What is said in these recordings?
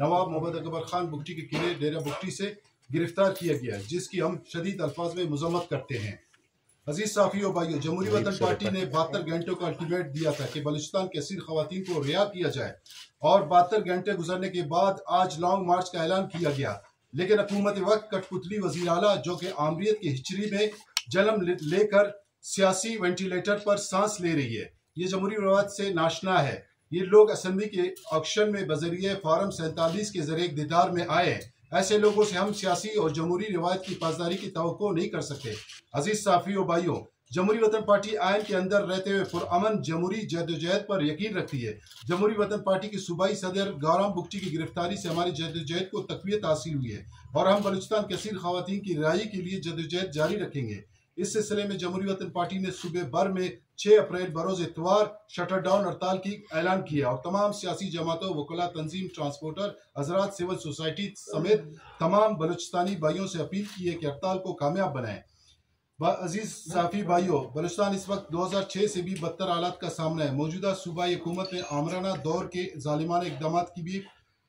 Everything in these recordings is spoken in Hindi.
नवाब मोहम्मद अकबर खान बुगटी के किले डेरा बुगटी से गिरफ्तार किया गया, जिसकी हम शदीद अल्फाज में मजम्मत करते हैं। अजीज साफी और भाइयों, जमहूरी वतन पार्टी ने 72 घंटों का अल्टीमेट दिया था कि बलूचिस्तान के असीर खवातीन को रिहा किया जाए, और 72 घंटे गुजरने के बाद आज लॉन्ग मार्च का ऐलान किया गया। लेकिन हुकूमत वक्त कठपुतली वजीर आला, जो कि आमरीत की हिचरी में जन्म लेकर सियासी वेंटिलेटर पर सांस ले रही है, ये जमहूरी रवायत से नाशना है। ये लोग असम्बली के ऑक्शन में बजरिए फार्म 47 के जरिए इक़्तिदार में आए। ऐसे लोगों से हम सियासी और जमहूरी रिवायत की पासदारी की तवक्को नहीं कर सकते। अजीज साफी और भाइयों, जमहूरी वतन पार्टी आयन के अंदर रहते हुए पुरअमन जमहूरी जदोजहद पर यकीन रखती है। जमहूरी वतन पार्टी के सूबाई सदर गौराम बुगटी की गिरफ्तारी से हमारी जदोजहद को तक़वियत हासिल हुई है, और हम बलूचिस्तान के असीर खवातीन की रिहाई के लिए जदोजहद जारी रखेंगे। इस सिलसिले में जमहूरी वतन पार्टी ने सूबे भर में 6 अप्रैल बरोज इतवार शटर डाउन हड़ताल की ऐलान किया, और तमाम सियासी जमातों, वकला तंजीम, ट्रांसपोर्टर हजरात, सिविल सोसाइटी समेत तमाम बलूचिस्तानी भाइयों से अपील की है कि हड़ताल को कामयाब बनाएं। अजीज साफी भाइयों, बलूचिस्तान इस वक्त 2006 से भी बदतर हालात का सामना है। मौजूदा सूबाई हुकूमत ने आमराना दौर के जालिमाना इकदाम की भी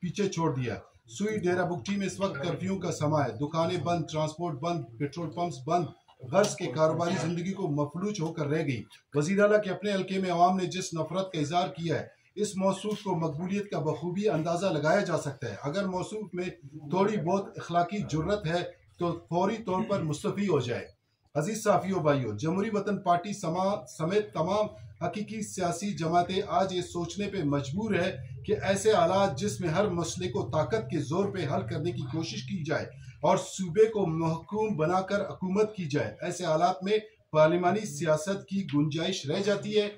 पीछे छोड़ दिया। सुई डेरा बुगटी में इस वक्त कर्फ्यू का समय है। दुकानें बंद, ट्रांसपोर्ट बंद, पेट्रोल पंप्स बंद, गर्ज के कारोबारी जिंदगी को मफलूज होकर रह गई। वज़ीर आला के अपने हल्के में अवाम ने जिस नफरत का इजहार किया है, इस मौसूफ को मकबूलियत का बखूबी अंदाजा लगाया जा सकता है। अगर मौसूफ में थोड़ी बहुत अखलाकी जुर्रत है तो फौरी तौर पर मुस्तफ़ी हो जाए। अजीज साफियों भाइयों, जमहूरी वतन पार्टी समेत तमाम हकीकी सियासी जमातें आज ये सोचने पे मजबूर है कि ऐसे हालात जिसमें हर मसले को ताकत के जोर पे हल करने की कोशिश की जाए और सूबे को महकूम बनाकर हुकूमत की जाए, ऐसे हालात में पार्लिमानी सियासत की गुंजाइश रह जाती है।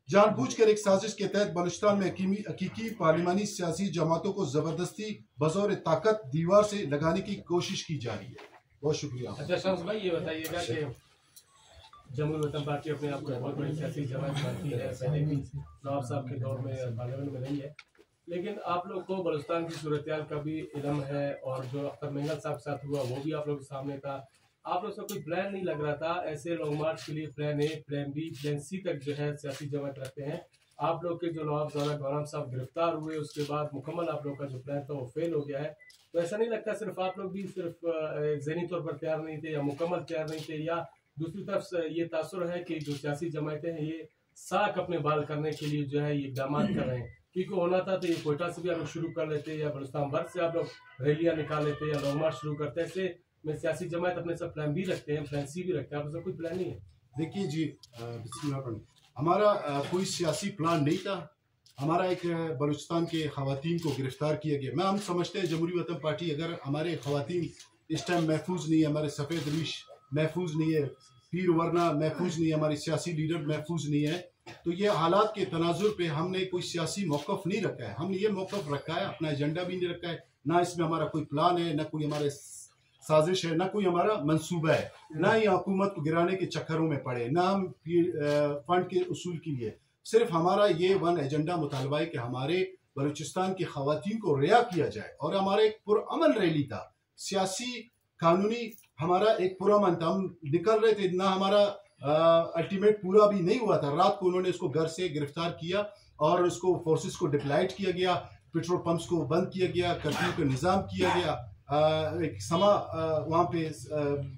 जानबूझकर एक साजिश के तहत बलूचिस्तान में हकीकी पार्लिमानी सियासी जमातों को जबरदस्ती बजौर ताकत दीवार से लगाने की कोशिश की जा रही है। बहुत शुक्रिया। अच्छा शम्स भाई, ये बताइएगा कि जमहूरी वतन पार्टी अपने आप को बहुत बड़ी सियासी जमात मानती है, पहले भी नवाब साहब के दौर में पार्लियामेंट में रही है, लेकिन आप लोग को बलूचिस्तान की सूरत-ए-हाल का भी इल्म है, और जो अख्तर मेंगल साहब के साथ हुआ वो भी आप लोग के सामने था। आप लोग से कोई प्लान नहीं लग रहा था ऐसे लॉन्ग मार्च के लिए? Plan A, plan B, plan C तक जो है सियासी जमात रखते हैं। आप लोग के जो नवाब गौराम साहब गिरफ्तार हुए, उसके बाद मुकम्मल आप लोग का जो प्लान था वो फेल हो गया है। तो ऐसा नहीं लगता सिर्फ आप लोग भी सिर्फ ज़हनी तौर पर तैयार नहीं थे या मुकम्मल तैयार नहीं थे, या दूसरी तरफ ये तासुर है कि जो सियासी जमातें हैं ये साख अपने बाल करने के लिए जो है ये इकदाम कर रहे हैं? क्योंकि होना था तो ये कोयटा से भी आप लोग शुरू कर लेते, या बलूचिस्तान भर से आप लोग रैलियाँ निकाल लेते, या लॉन्ग मार्च शुरू करते। ऐसे में सियासी जमात अपने सब प्लान बी रखते हैं, प्लान सी भी रखते हैं, आप लोग कोई प्लान नहीं है? देखिए जी, हमारा कोई सियासी प्लान नहीं था। हमारा एक बलूचिस्तान के खवातीन को गिरफ्तार किया गया। हम समझते हैं जमहूरी वतन पार्टी, अगर हमारे खवातीन इस टाइम महफूज नहीं है, हमारे सफ़ेद रीश महफूज नहीं है, पीर वरना महफूज नहीं है, हमारे सियासी लीडर महफूज नहीं है, तो ये हालात के तनाजुर पे हमने कोई सियासी मौक़िफ़ नहीं रखा है। हमने ये मौक़िफ़ रखा है, अपना एजेंडा भी नहीं रखा है, ना इसमें हमारा कोई प्लान है, ना कोई हमारे साजिश है, ना कोई हमारा मंसूबा है, ना ही हुकूमत को गिराने के चक्करों में पड़े, ना हम फंड के उसूल के लिए। सिर्फ हमारा ये वन एजेंडा मुतालबा है कि हमारे बलूचिस्तान की खवातीन को रिहा किया जाए, और हमारा एक पुरअमन रैली था, सियासी कानूनी हमारा एक पुरअमन था। हम निकल रहे थे, ना हमारा अल्टीमेट पूरा भी नहीं हुआ था। रात को उन्होंने उसको घर से गिरफ्तार किया और उसको फोर्सेस को डिप्लॉयड किया गया, पेट्रोल पंप्स को बंद किया गया, कर्फ्यू का निज़ाम किया गया, एक समा वहाँ पे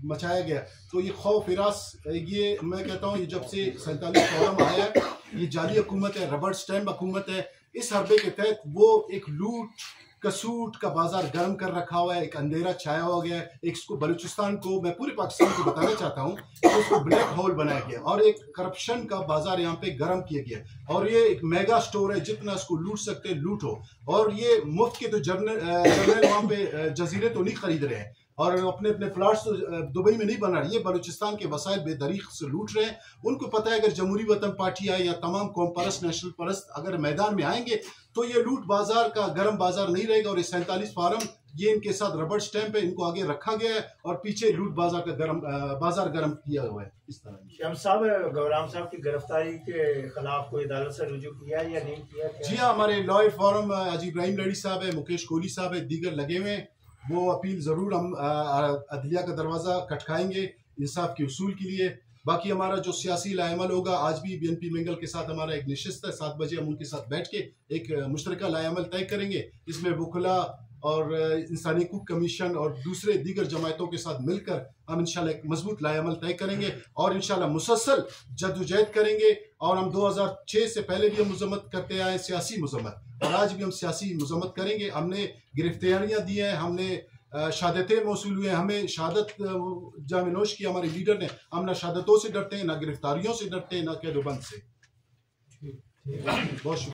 मचाया गया। तो ये खौफ हिरास, ये मैं कहता हूँ, ये जब से 47 फॉरम आया है, ये जाली हुकूमत है, रबड़ स्टैम्प हुकूमत है। इस हरबे के तहत वो एक लूट कसूट का बाजार गर्म कर रखा हुआ है, एक अंधेरा छाया हो गया है। एक इसको बलूचिस्तान को, मैं पूरे पाकिस्तान को बताना चाहता हूँ कि उसको ब्लैक होल बनाया गया, और एक करप्शन का बाजार यहाँ पे गर्म किया गया, और ये एक मेगा स्टोर है, जितना इसको लूट सकते हैं लूटो। और ये मुफ्त के तो जर्नल वहाँ पे जजीरे तो नहीं खरीद रहे हैं, और अपने अपने प्लाट्स तो दुबई में नहीं बना रही है, बलूचिस्तान के वसाइल बेदरीक से लूट रहे हैं। उनको पता है अगर जमहूरी वतन पार्टी आए या तमाम कौम परस्त, नेशनल परस्त अगर मैदान में आएंगे तो ये लूट बाजार का गर्म बाजार नहीं रहेगा। और ये 47 फार्म, ये इनके साथ रबड़ स्टैंप है, इनको आगे रखा गया है, और पीछे लूट बाजार का बाजार गर्म किया हुआ है। इस तरह शम्स साहब, गौराम साहब की गिरफ्तारी के खिलाफ कोई अदालत से रुजू किया या नहीं किया? जी हाँ, हमारे लॉयर फॉरम अजी इब्राहिम लड़ी साहब है, मुकेश कोहली साहब है, दीगर लगे हुए हैं। वो अपील ज़रूर हम अदलिया का दरवाज़ा खटखाएंगे इंसाफ के उसूल के लिए। बाकी हमारा जो सियासी लाएमल होगा, आज भी BNP मंगल के साथ हमारा एक नशिस्त है, 7 बजे हम उनके साथ बैठ के एक मुश्तरका लाएमल तय करेंगे। इसमें वुकला और इंसानी हकूक कमीशन और दूसरे दीगर जमायतों के साथ मिलकर हम इंशाल्लाह एक मजबूत लाएमल तय करेंगे और इंशाल्लाह मुसलसल जद्दोजहद करेंगे। और हम 2006 से पहले भी हम मजम्मत करते आए सियासी मजम्मत, और आज भी हम सियासी मजम्मत करेंगे। हमने गिरफ्तारियाँ दी हैं, हमने शहादतें मौसूल हुए, हमें शहादत जामिनोश की हमारे लीडर ने। हम ना शहादतों से डरते हैं, ना गिरफ्तारियों से डरते हैं, ना कैदोबंद से। बहुत शुक्रिया।